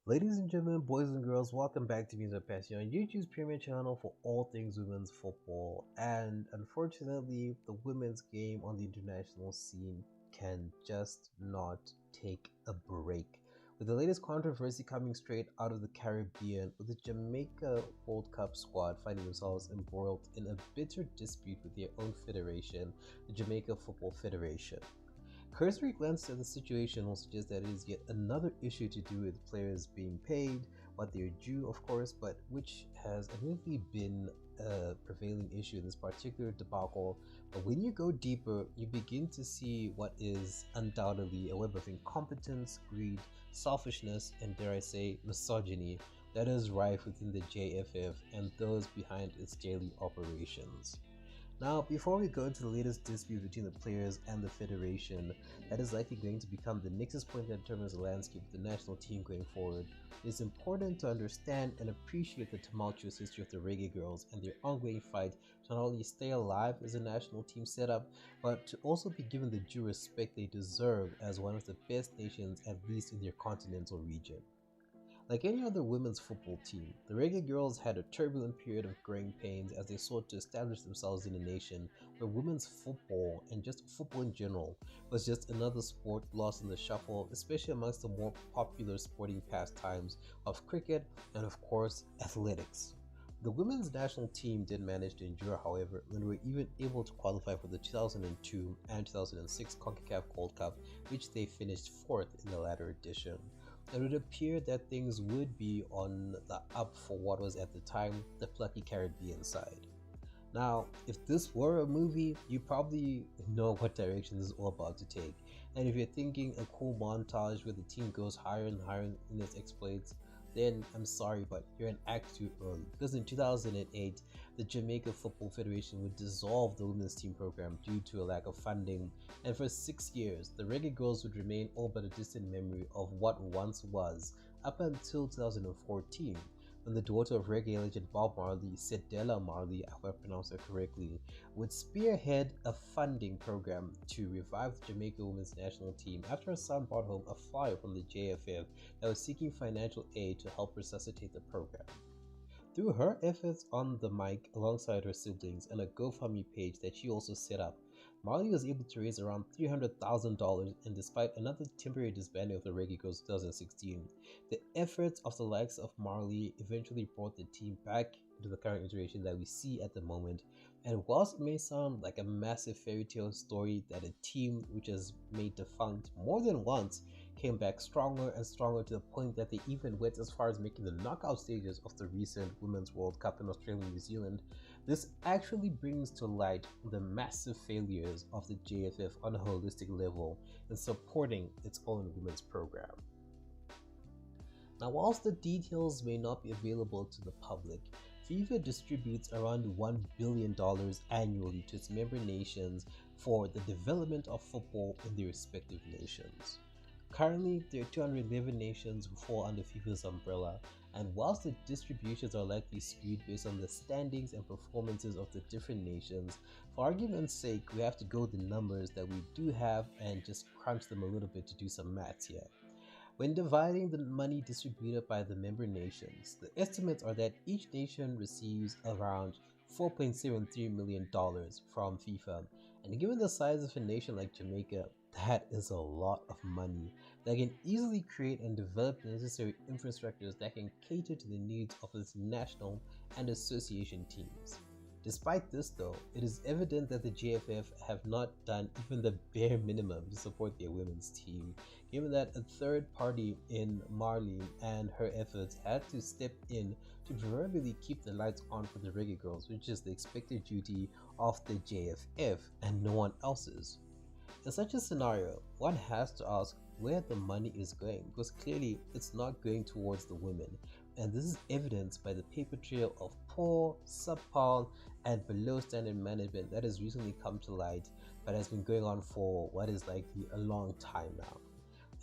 Ladies and gentlemen, boys and girls, welcome back to mismapasion, YouTube's premier channel for all things women's football. And unfortunately, the women's game on the international scene can just not take a break. With the latest controversy coming straight out of the Caribbean, with the Jamaica World Cup squad finding themselves embroiled in a bitter dispute with their own federation, the Jamaica Football Federation. Cursory glance at the situation will suggest that it is yet another issue to do with players being paid, what they're due, of course, but which has admittedly been a prevailing issue in this particular debacle. But when you go deeper, you begin to see what is undoubtedly a web of incompetence, greed, selfishness, and dare I say, misogyny that is rife within the JFF and those behind its daily operations. Now, before we go into the latest dispute between the players and the federation, that is likely going to become the nexus point that determines the landscape of the national team going forward, it is important to understand and appreciate the tumultuous history of the Reggae Girlz and their ongoing fight to not only stay alive as a national team setup, but to also be given the due respect they deserve as one of the best nations, at least in their continental region. Like any other women's football team, the Reggae Girlz had a turbulent period of growing pains as they sought to establish themselves in a nation where women's football, and just football in general, was just another sport lost in the shuffle, especially amongst the more popular sporting pastimes of cricket and, of course, athletics. The women's national team did manage to endure, however, and were even able to qualify for the 2002 and 2006 CONCACAF Gold Cup, which they finished fourth in the latter edition. It would appear that things would be on the up for what was at the time the plucky Caribbean side. Now, if this were a movie, you probably know what direction this is all about to take. And if you're thinking a cool montage where the team goes higher and higher in its exploits, then I'm sorry, but you're an act too early. Because in 2008, the Jamaica Football Federation would dissolve the women's team program due to a lack of funding, and for 6 years, the Reggae Girlz would remain all but a distant memory of what once was, up until 2014, when the daughter of reggae legend Bob Marley, Cedella Marley, I hope I pronounced that correctly, would spearhead a funding program to revive the Jamaica women's national team after her son brought home a flyer from the JFF that was seeking financial aid to help resuscitate the program. Through her efforts on the mic alongside her siblings and a GoFundMe page that she also set up, Marley was able to raise around $300,000, and despite another temporary disbanding of the Reggae Girlz in 2016, the efforts of the likes of Marley eventually brought the team back into the current iteration that we see at the moment. And whilst it may sound like a massive fairy tale story that a team which has made defunct more than once came back stronger and stronger to the point that they even went as far as making the knockout stages of the recent Women's World Cup in Australia and New Zealand, this actually brings to light the massive failures of the JFF on a holistic level in supporting its own women's program. Now, whilst the details may not be available to the public, FIFA distributes around $1 billion annually to its member nations for the development of football in their respective nations. Currently, there are 211 nations who fall under FIFA's umbrella, and whilst the distributions are likely skewed based on the standings and performances of the different nations, for argument's sake, we have to go with the numbers that we do have and just crunch them a little bit to do some maths here. When dividing the money distributed by the member nations, the estimates are that each nation receives around $4.73 million from FIFA, and given the size of a nation like Jamaica, that is a lot of money that can easily create and develop the necessary infrastructures that can cater to the needs of its national and association teams. Despite this though, it is evident that the JFF have not done even the bare minimum to support their women's team, given that a third party in Marley and her efforts had to step in to proverbially keep the lights on for the Reggae Girlz, which is the expected duty of the JFF and no one else's. In such a scenario, one has to ask where the money is going, because clearly it's not going towards the women, and this is evidenced by the paper trail of poor, subpar, and below standard management that has recently come to light but has been going on for what is likely a long time now.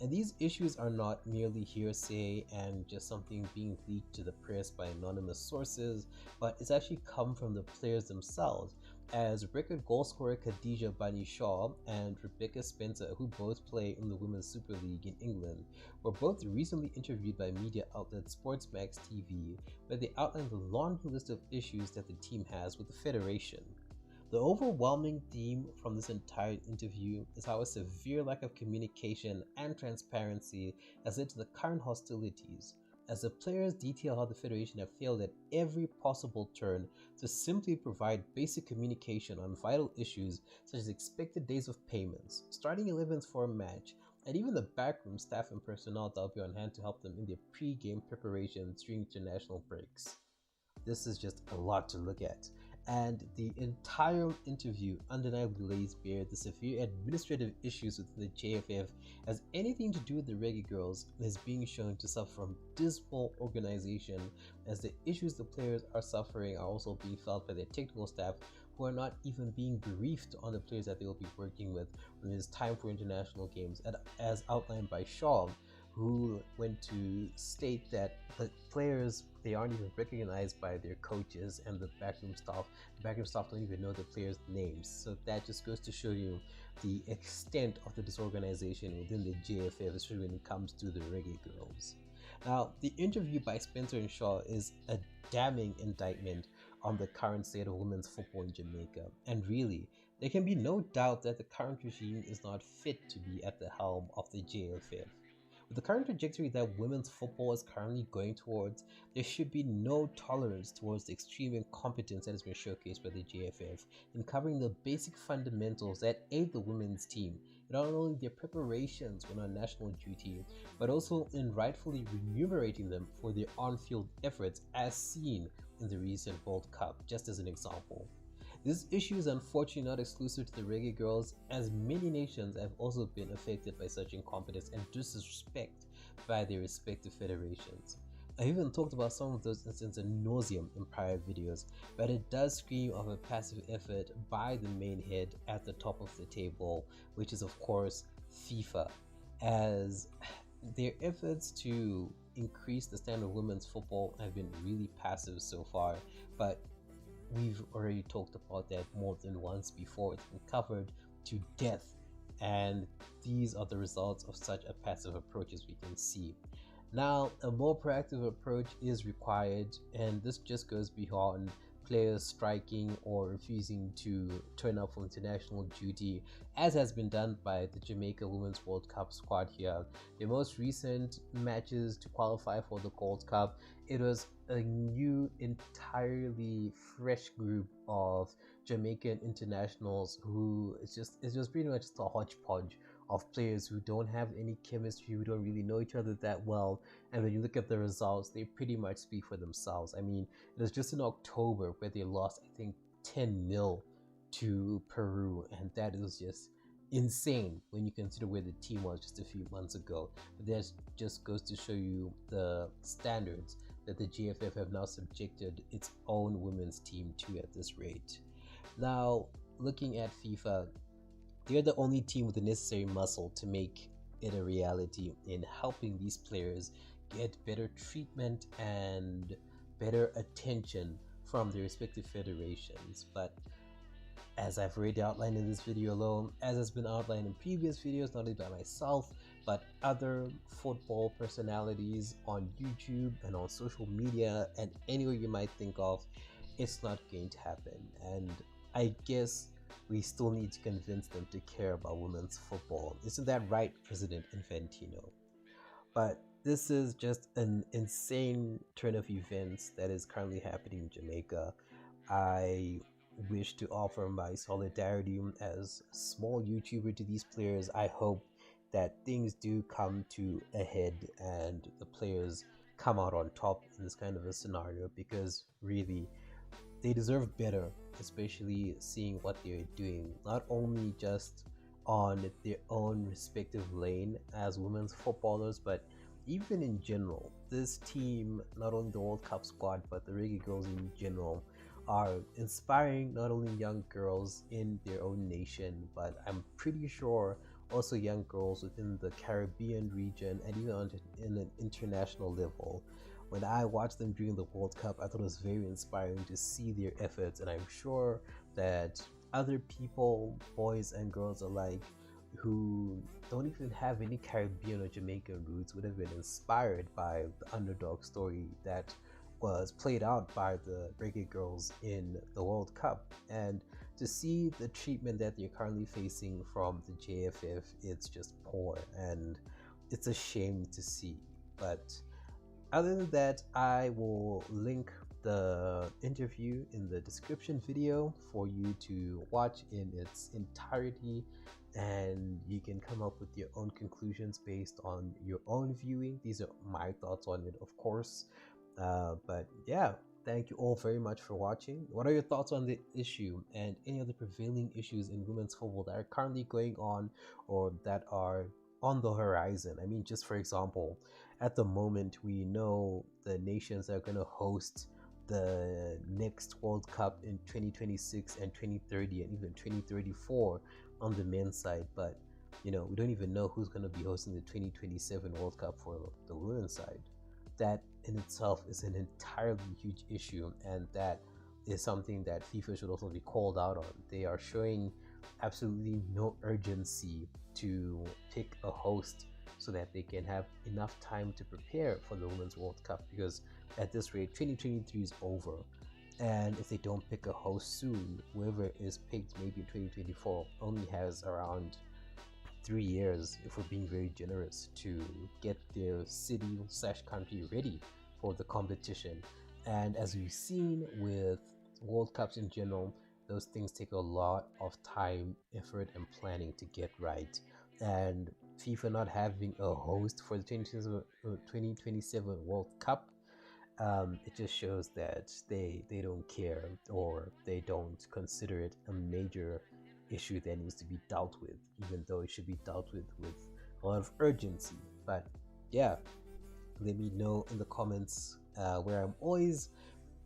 And these issues are not merely hearsay and just something being leaked to the press by anonymous sources, but it's actually come from the players themselves as record goal scorer Khadija Bani Shaw and Rebecca Spencer, who both play in the Women's Super League in England, were both recently interviewed by media outlet Sportsmax TV, where they outlined the laundry list of issues that the team has with the federation. The overwhelming theme from this entire interview is how a severe lack of communication and transparency has led to the current hostilities, as the players detail how the Federation have failed at every possible turn to simply provide basic communication on vital issues such as expected days of payments, starting 11s for a match, and even the backroom staff and personnel that will be on hand to help them in their pre-game preparations during international breaks. This is just a lot to look at. And the entire interview undeniably lays bare the severe administrative issues within the JFF as anything to do with the Reggae Girlz is being shown to suffer from dismal organization, as the issues the players are suffering are also being felt by their technical staff, who are not even being briefed on the players that they will be working with when it is time for international games, as outlined by Shaw, who went to state that the players, they aren't even recognized by their coaches and the backroom staff. The backroom staff don't even know the players' names. So that just goes to show you the extent of the disorganization within the JFF, especially when it comes to the Reggae Girlz. Now, the interview by Spencer and Shaw is a damning indictment on the current state of women's football in Jamaica. And really, there can be no doubt that the current regime is not fit to be at the helm of the JFF. With the current trajectory that women's football is currently going towards, there should be no tolerance towards the extreme incompetence that has been showcased by the JFF in covering the basic fundamentals that aid the women's team, not only their preparations when on national duty, but also in rightfully remunerating them for their on-field efforts as seen in the recent World Cup, just as an example. This issue is unfortunately not exclusive to the Reggae Girlz, as many nations have also been affected by such incompetence and disrespect by their respective federations. I've even talked about some of those instances ad nauseum in prior videos, but it does scream of a passive effort by the main head at the top of the table, which is of course FIFA, as their efforts to increase the standard of women's football have been really passive so far, but we've already talked about that more than once before. It's been covered to death, and these are the results of such a passive approach, as we can see. Now, a more proactive approach is required, and this just goes beyond players striking or refusing to turn up for international duty, as has been done by the Jamaica Women's World Cup squad here. The most recent matches to qualify for the Gold Cup, it was a new, entirely fresh group of Jamaican internationals who it's just pretty much just a hodgepodge of players who don't have any chemistry, who don't really know each other that well, and when you look at the results, they pretty much speak for themselves. I mean, it was just in October where they lost, I think, 10-0 to Peru, and that is just insane when you consider where the team was just a few months ago. But that just goes to show you the standards that the GFF have now subjected its own women's team to at this rate. Now, looking at FIFA, they're the only team with the necessary muscle to make it a reality in helping these players get better treatment and better attention from their respective federations. But as I've already outlined in this video alone, as has been outlined in previous videos, not only by myself, but other football personalities on YouTube and on social media and anywhere you might think of, it's not going to happen. And I guess we still need to convince them to care about women's football. Isn't that right, President Infantino? But this is just an insane turn of events that is currently happening in Jamaica. I wish to offer my solidarity as a small YouTuber to these players. I hope that things do come to a head and the players come out on top in this kind of a scenario, because really they deserve better, especially seeing what they're doing, not only just on their own respective lane as women's footballers, but even in general. This team, not only the World Cup squad, but the Reggae Girlz in general, are inspiring not only young girls in their own nation, but I'm pretty sure also young girls within the Caribbean region and even on an international level. when I watched them during the World Cup, I thought it was very inspiring to see their efforts, and I'm sure that other people, boys and girls alike, who don't even have any Caribbean or Jamaican roots, would have been inspired by the underdog story that was played out by the Reggae Girlz in the World Cup. And to see the treatment that they're currently facing from the JFF, it's just poor and it's a shame to see. But other than that, I will link the interview in the description video for you to watch in its entirety, and you can come up with your own conclusions based on your own viewing. These are my thoughts on it, of course. But yeah, thank you all very much for watching. What are your thoughts on the issue and any other prevailing issues in women's football that are currently going on or that are on the horizon? I mean, just for example, at the moment, we know the nations that are going to host the next World Cup in 2026 and 2030 and even 2034 on the men's side, but we don't even know who's going to be hosting the 2027 World Cup for the women's side. That in itself is an entirely huge issue, and that is something that FIFA should also be called out on. They are showing absolutely no urgency to pick a host so that they can have enough time to prepare for the Women's World Cup, because at this rate 2023 is over, and if they don't pick a host soon, whoever is picked maybe in 2024 only has around 3 years, if we're being very generous, to get their city/country ready for the competition. And as we've seen with World Cups in general, those things take a lot of time, effort, and planning to get right. And FIFA not having a host for the 2027 World Cup, it just shows that they don't care, or they don't consider it a major issue that needs to be dealt with, even though it should be dealt with a lot of urgency. But yeah, let me know in the comments, where I'm always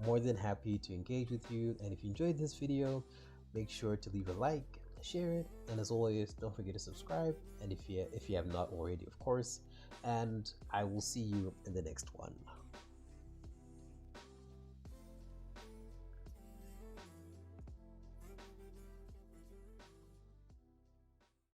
more than happy to engage with you. And if you enjoyed this video, make sure to leave a like, share it, and as always, don't forget to subscribe, and if you have not already, of course. And I will see you in the next one.